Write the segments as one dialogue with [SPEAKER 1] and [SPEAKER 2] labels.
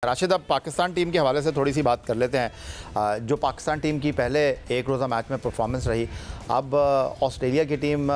[SPEAKER 1] राशिद, अब पाकिस्तान टीम के हवाले से थोड़ी सी बात कर लेते हैं। जो पाकिस्तान टीम की पहले एक रोज़ा मैच में परफॉर्मेंस रही, अब ऑस्ट्रेलिया की टीम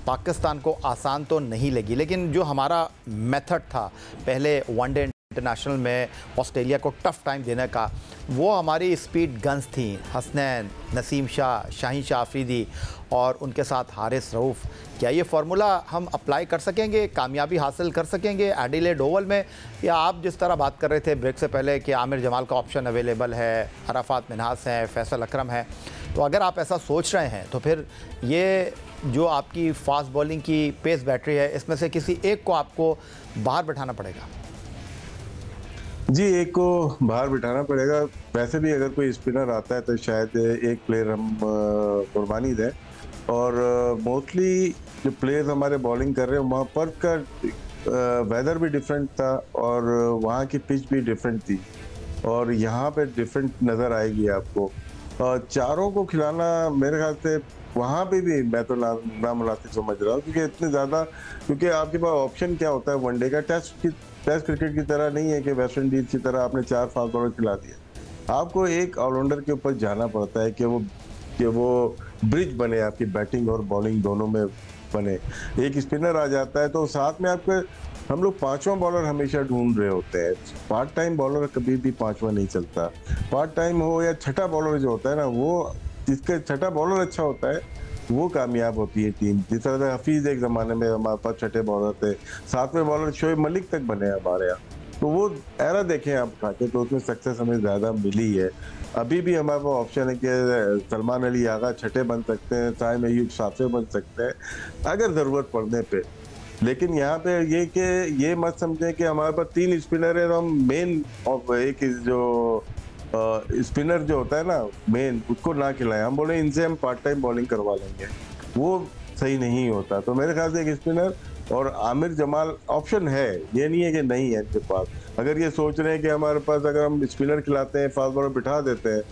[SPEAKER 1] पाकिस्तान को आसान तो नहीं लगी, लेकिन जो हमारा मेथड था पहले वनडे इंटरनेशनल में ऑस्ट्रेलिया को टफ़ टाइम देने का, वो हमारी स्पीड गन्स थी। हसनैन, नसीम शाह, शाहीन शाह अफरीदी और उनके साथ हारिस रऊफ़। क्या ये फार्मूला हम अप्लाई कर सकेंगे, कामयाबी हासिल कर सकेंगे एडिलेड ओवल में? या आप जिस तरह बात कर रहे थे ब्रेक से पहले कि आमिर जमाल का ऑप्शन अवेलेबल है, अराफात मिन्हास हैं, फैसल अकरम है, तो अगर आप ऐसा सोच रहे हैं तो फिर ये जो आपकी फास्ट बॉलिंग की पेस बैटरी है, इसमें से किसी एक को आपको बाहर बिठाना पड़ेगा?
[SPEAKER 2] जी, एक को बाहर बिठाना पड़ेगा। वैसे भी अगर कोई स्पिनर आता है तो शायद एक प्लेयर हम कुर्बानी दें, और मोस्टली जो प्लेयर्स हमारे बॉलिंग कर रहे हैं वहाँ पर का वेदर भी डिफरेंट था और वहाँ की पिच भी डिफरेंट थी, और यहाँ पे डिफरेंट नज़र आएगी आपको। चारों को खिलाना मेरे ख्याल से वहाँ पे भी मैं तो नामुनासिब समझ रहा हूँ, क्योंकि इतने ज़्यादा, क्योंकि आपके पास ऑप्शन क्या होता है वनडे का, टेस्ट क्रिकेट की तरह नहीं है कि वेस्ट इंडीज की तरह आपने 4 फास्ट बॉलर खिला दिया। आपको एक ऑलराउंडर के ऊपर जाना पड़ता है कि वो ब्रिज बने, आपकी बैटिंग और बॉलिंग दोनों में बने। एक स्पिनर आ जाता है तो साथ में आपके हम लोग पांचवा बॉलर हमेशा ढूंढ रहे होते हैं। पार्ट टाइम बॉलर कभी भी पांचवा नहीं चलता। पार्ट टाइम हो या छठा बॉलर जो होता है ना, वो जिसका छठा बॉलर अच्छा होता है वो कामयाब होती है टीम। जिस तरह से हफीज एक ज़माने में हमारे पास छठे बॉलर थे, सातवें बॉलर शोएब मलिक तक बने हमारे यहाँ, तो वो एरा देखें आप उठा के, तो उसमें सक्सेस हमें ज़्यादा मिली है। अभी भी हमारे पास ऑप्शन है कि सलमान अली आगा छठे बन सकते हैं, साइम अयूब सातवें बन सकते हैं अगर ज़रूरत पड़ने पे। लेकिन यहाँ पे ये मत समझें कि हमारे पास 3 स्पिनर है तो हम मेन एक जो स्पिनर जो होता है ना मेन, उसको ना खिलाएं। हम बोले इनसे हम पार्ट टाइम बॉलिंग करवा लेंगे, वो सही नहीं होता। तो मेरे ख्याल से एक स्पिनर और आमिर जमाल ऑप्शन है, ये नहीं है कि नहीं है इनके पास। अगर ये सोच रहे हैं कि हमारे पास अगर हम स्पिनर खिलाते हैं, फास्ट बॉलर बिठा देते हैं,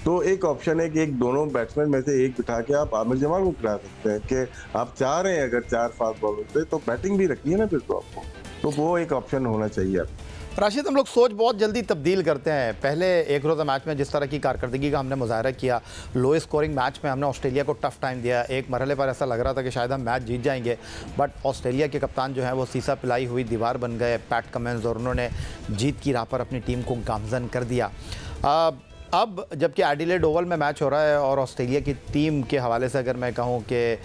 [SPEAKER 2] तो एक ऑप्शन है कि एक दोनों बैट्समैन में से एक बिठा के आप आमिर जमाल को खिला सकते हैं कि आप चाह रहे हैं अगर 4 फास्ट बॉलर से, तो बैटिंग भी रखनी है ना फिर तो आपको, तो वो एक ऑप्शन होना चाहिए आपको।
[SPEAKER 1] राशिद, हम लोग सोच बहुत जल्दी तब्दील करते हैं। पहले एक रोज़ा मैच में जिस तरह की कारकर्दगी का हमने मुजाहरा किया, लो स्कोरिंग मैच में हमने ऑस्ट्रेलिया को टफ़ टाइम दिया। एक मरहले पर ऐसा लग रहा था कि शायद हम मैच जीत जाएंगे, बट ऑस्ट्रेलिया के कप्तान जो हैं वो सीसा पिलाई हुई दीवार बन गए, पैट कमिंस, और उन्होंने जीत की राह पर अपनी टीम को गामज़न कर दिया। अब जबकि एडिलेड ओवल में मैच हो रहा है और ऑस्ट्रेलिया की टीम के हवाले से अगर मैं कहूँ कि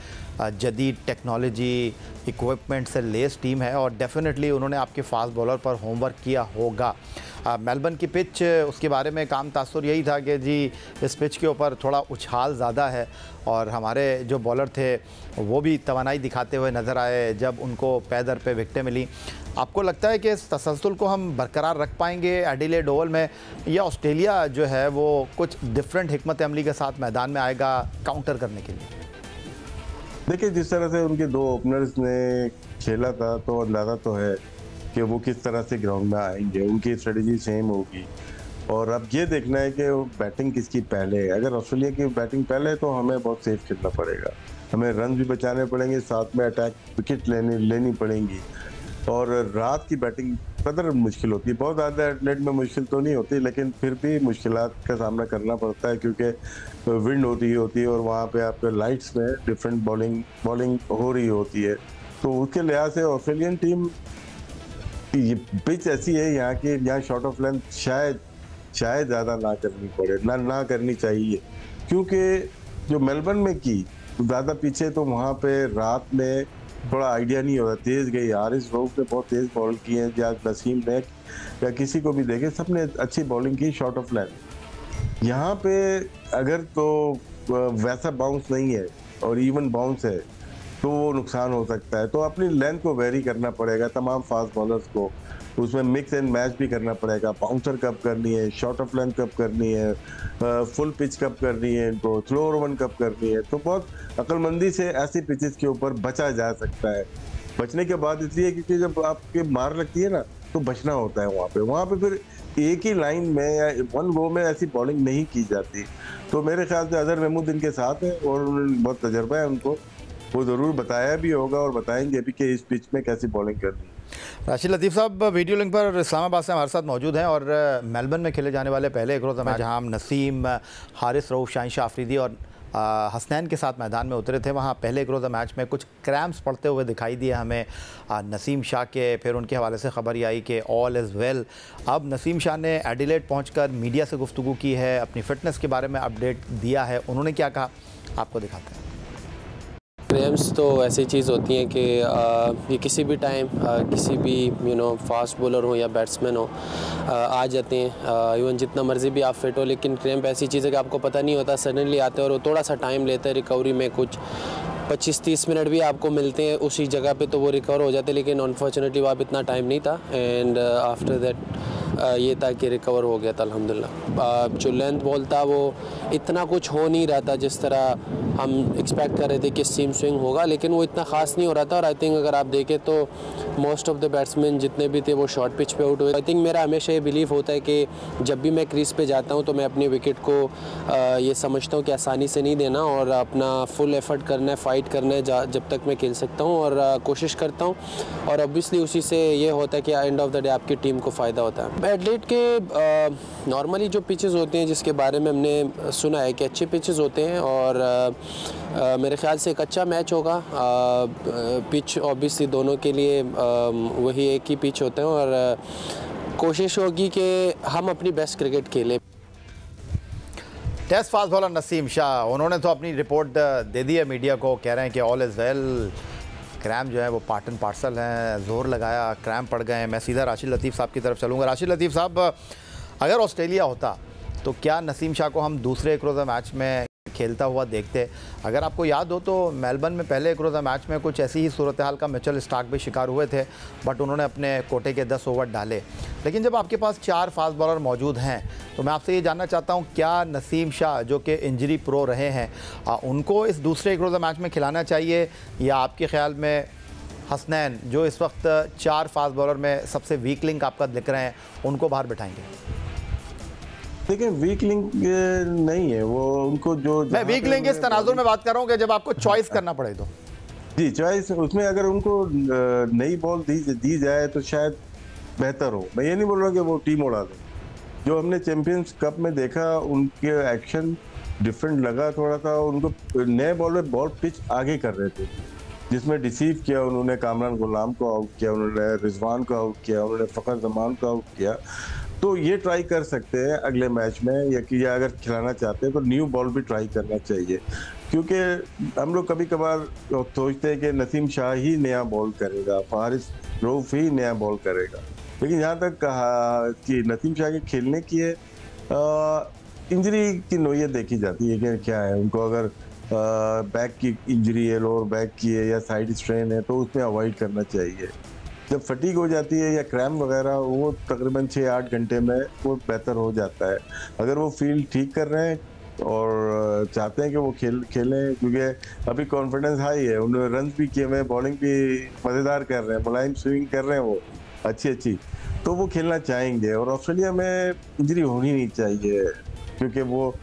[SPEAKER 1] जदीद टेक्नोलॉजी इक्विपमेंट से लेस टीम है, और डेफिनेटली उन्होंने आपके फास्ट बॉलर पर होमवर्क किया होगा। मेलबर्न की पिच, उसके बारे में काम तासुर यही था कि जी इस पिच के ऊपर थोड़ा उछाल ज़्यादा है, और हमारे जो बॉलर थे वो भी तवानाई दिखाते हुए नज़र आए जब उनको पैदर पे विकेटें मिली। आपको लगता है कि इस तसलसल को हम बरकरार रख पाएंगे एडिलेड ओवल में, या ऑस्ट्रेलिया जो है वो कुछ डिफरेंट हिकमत अमली के साथ मैदान में आएगा काउंटर करने के लिए?
[SPEAKER 2] देखिए, जिस तरह से उनके 2 ओपनर्स ने खेला था तो अंदाज़ा तो है कि वो किस तरह से ग्राउंड में आएंगे, उनकी स्ट्रेटजी सेम होगी। और अब ये देखना है कि बैटिंग किसकी पहले है। अगर ऑस्ट्रेलिया की बैटिंग पहले है तो हमें बहुत सेफ खेलना पड़ेगा, हमें रन भी बचाने पड़ेंगे, साथ में अटैक विकेट लेनी पड़ेंगी। और रात की बैटिंग कदर मुश्किल होती है, बहुत ज़्यादा एथलेट में मुश्किल तो नहीं होती, लेकिन फिर भी मुश्किलात का सामना करना पड़ता है, क्योंकि विंड होती है और वहाँ पे आपके लाइट्स में डिफरेंट बॉलिंग हो रही होती है। तो उसके लिहाज से ऑस्ट्रेलियन टीम ये पिच ऐसी है यहाँ की, यहाँ शॉर्ट ऑफ लेंथ शायद ज़्यादा ना करनी पड़े, ना करनी चाहिए, क्योंकि जो मेलबर्न में की ज़्यादा पीछे, तो वहाँ पे रात में थोड़ा आइडिया नहीं होता। तेज़ गई, हारिस रऊफ़ ने बहुत तेज़ बॉल की है, या नसीम ने, या किसी को भी देखे, सबने अच्छी बॉलिंग की शॉर्ट ऑफ लेंथ। यहाँ पे अगर तो वैसा बाउंस नहीं है और इवन बाउंस है तो वो नुकसान हो सकता है। तो अपनी लेंथ को वेरी करना पड़ेगा तमाम फास्ट बॉलर्स को, उसमें मिक्स एंड मैच भी करना पड़ेगा। बाउंसर कब करनी है, शॉर्ट ऑफ लेंथ कब करनी है, फुल पिच कब करनी है, इनको स्लो रन कब करनी है। तो बहुत अक्लमंदी से ऐसी पिचेस के ऊपर बचा जा सकता है। बचने के बाद इसलिए क्योंकि जब आपके मार लगती है ना तो बचना होता है वहाँ पे फिर एक ही लाइन में या वन गो में ऐसी बॉलिंग नहीं की जाती। तो मेरे ख्याल से अजहर महमूद इनके साथ है और बहुत तजर्बा है उनको, वो ज़रूर बताया भी होगा और बताएंगे भी कि इस पिच में कैसी बॉलिंग करनी है।
[SPEAKER 1] राशिद लतीफ़ साहब वीडियो लिंक पर इस्लामाबाद से हमारे साथ मौजूद हैं और मेलबर्न में खेले जाने वाले पहले एक रोज़ा मैच जहां हम नसीम, हारिस रऊफ़, शाहिन आफरीदी और हसनैन के साथ मैदान में उतरे थे, वहां पहले एक रोज़ा मैच में कुछ क्रैम्प्स पड़ते हुए दिखाई दिए हमें नसीम शाह के। फिर उनके हवाले से खबर ये आई कि ऑल इज़ वेल। अब नसीम शाह ने एडिलेड पहुंचकर मीडिया से गुफ्तगू की है, अपनी फ़िटनेस के बारे में अपडेट दिया है। उन्होंने क्या कहा आपको दिखाते हैं।
[SPEAKER 3] क्रैम्प्स तो ऐसी चीज़ होती हैं कि ये किसी भी टाइम किसी भी फास्ट बॉलर हो या बैट्समैन हो आ जाते हैं। इवन जितना मर्जी भी आप फिट हो, लेकिन क्रैम्प ऐसी चीज़ है कि आपको पता नहीं होता, सडनली आते हैं और वो थोड़ा सा टाइम लेते हैं रिकवरी में। कुछ 25-30 मिनट भी आपको मिलते हैं उसी जगह पे तो वो रिकवर हो जाते हैं, लेकिन अनफॉर्चुनेटली वहाँ इतना टाइम नहीं था। एंड आफ्टर दैट ये था कि रिकवर हो गया था अल्हम्दुलिल्लाह। जो लेंथ बॉल था वो इतना कुछ हो नहीं रहा था जिस तरह हम एक्सपेक्ट कर रहे थे कि सीम स्विंग होगा, लेकिन वो इतना ख़ास नहीं हो रहा था। और आई थिंक अगर आप देखें तो मोस्ट ऑफ द बैट्समैन जितने भी थे वो शॉर्ट पिच पे आउट हुए। आई थिंक मेरा हमेशा ये बिलीव होता है कि जब भी मैं क्रीज पे जाता हूँ तो मैं अपनी विकेट को ये समझता हूँ कि आसानी से नहीं देना और अपना फुल एफर्ट करना है, फाइट करना है जब तक मैं खेल सकता हूँ, और कोशिश करता हूँ। और ऑब्वियसली उसी से ये होता है कि एंड ऑफ द डे आपकी टीम को फ़ायदा होता है। एडिलेड के नॉर्मली जो पिचेस होते हैं जिसके बारे में हमने सुना है कि अच्छे पिचेस होते हैं और मेरे ख्याल से एक अच्छा मैच होगा। पिच ऑब्वियसली दोनों के लिए वही एक ही पिच होते हैं और कोशिश होगी कि हम अपनी बेस्ट क्रिकेट खेलें।
[SPEAKER 1] Test fast bowler Naseem Shah, उन्होंने तो अपनी रिपोर्ट दे दी है मीडिया को, कह रहे हैं कि ऑल इज़ वेल। क्रैम्प जो है वो पार्ट एंड पार्सल हैं, जोर लगाया, क्रैम्प पड़ गए हैं। मैं सीधा राशिद लतीफ़ साहब की तरफ चलूँगा। राशिद लतीफ़ साहब, अगर ऑस्ट्रेलिया होता तो क्या नसीम शाह को हम दूसरे एक रोज़ा मैच में खेलता हुआ देखते? अगर आपको याद हो तो मेलबर्न में पहले एक रोज़ा मैच में कुछ ऐसी ही सूरत हाल का मिचेल स्टार्क भी शिकार हुए थे, बट उन्होंने अपने कोटे के 10 ओवर डाले। लेकिन जब आपके पास 4 फास्ट बॉलर मौजूद हैं तो मैं आपसे ये जानना चाहता हूँ, क्या नसीम शाह जो कि इंजरी प्रो रहे हैं उनको इस दूसरे एक रोज़ा मैच में खिलाना चाहिए, या आपके ख्याल में हसनैन जो इस वक्त 4 फास्ट बॉलर में सबसे वीक लिंक आपका दिख रहे हैं उनको बाहर बिठाएंगे?
[SPEAKER 2] देखिए, वीक लिंक नहीं है वो, उनको जो
[SPEAKER 1] मैं वीक लिंक इस तनाजुर में बात कर रहा हूँ कि जब आपको चॉइस करना पड़े तो।
[SPEAKER 2] जी, चॉइस उसमें अगर उनको नई बॉल दी जाए तो शायद बेहतर हो। मैं ये नहीं बोल रहा कि वो टीम उड़ा दे। जो हमने चैंपियंस कप में देखा उनके एक्शन डिफरेंट लगा थोड़ा सा। उनको नए बॉल में बॉल पिच आगे कर रहे थे, जिसमें डिसीव किया उन्होंने। कामरान गुलाम को आउट किया उन्होंने, रिजवान को आउट किया उन्होंने, फ़खर जमान को आउट किया। तो ये ट्राई कर सकते हैं अगले मैच में, या अगर खिलाना चाहते हैं तो न्यू बॉल भी ट्राई करना चाहिए। क्योंकि हम लोग कभी कभार सोचते हैं कि नसीम शाह ही नया बॉल करेगा, हारिस रऊफ़ ही नया बॉल करेगा, लेकिन यहाँ तक कहा कि नसीम शाह के खेलने की है इंजरी की नोयत देखी जाती है कि क्या है उनको। अगर बैक की इंजरी है, लोअर बैक की है या साइड स्ट्रेन है तो उसमें अवॉइड करना चाहिए। जब फटीग हो जाती है या क्रैम्प वगैरह, वो तकरीबन 6-8 घंटे में वो बेहतर हो जाता है। अगर वो फील्ड ठीक कर रहे हैं और चाहते हैं कि वो खेलें, क्योंकि अभी कॉन्फिडेंस हाई है, उन्होंने रन भी किए हुए, बॉलिंग भी मज़ेदार कर रहे हैं, मुलायम स्विंग कर रहे हैं वो अच्छी, तो वो खेलना चाहेंगे। और ऑस्ट्रेलिया में इंजरी होनी नहीं चाहिए, क्योंकि वो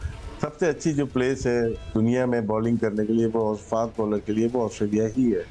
[SPEAKER 2] सबसे अच्छी जो प्लेस है दुनिया में बॉलिंग करने के लिए, वो फास्ट बॉलर के लिए, वो ऑस्ट्रेलिया ही है।